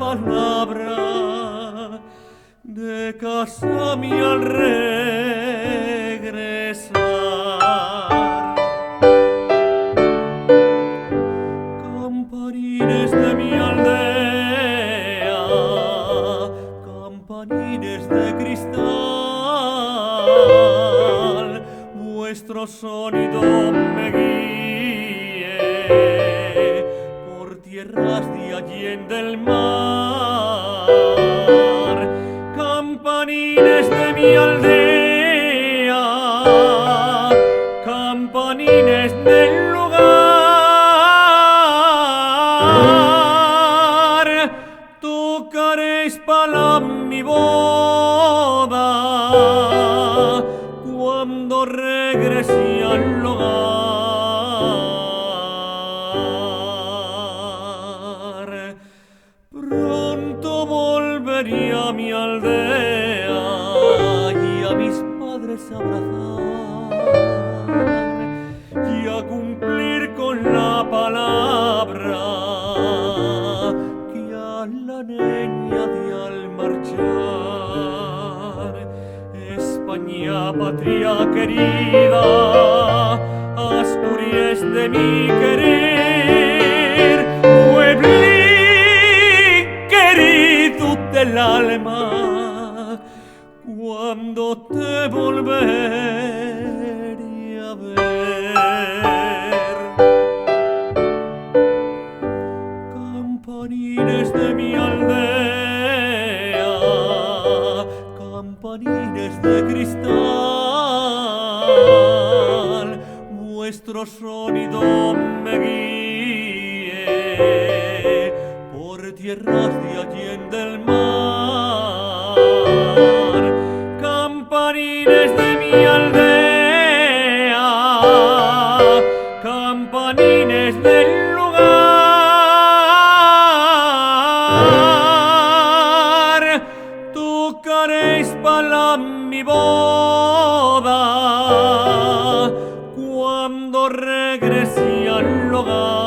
palabra de casa mi al regresar. Campanines de mi aldea, campanines de cristal, vuestro sonido me guíe por tierras de allende el mar. Campanines de mi aldea, campanines del lugar, tocaréis para mi boda cuando regrese al hogar. Pronto volveré a mi aldea y a mis padres abrazar y a cumplir con la palabra que a la niña di al marchar. España, patria querida, Asturias de mi querer, pueblín querido del alma, cuando te volveré a ver. Campanines de mi aldea, campanines de cristal, vuestro sonido me guíe por tierras de allende el mar. Campanines de mi aldea, campanines del lugar, tocaréis para mi boda cuando regrese al hogar.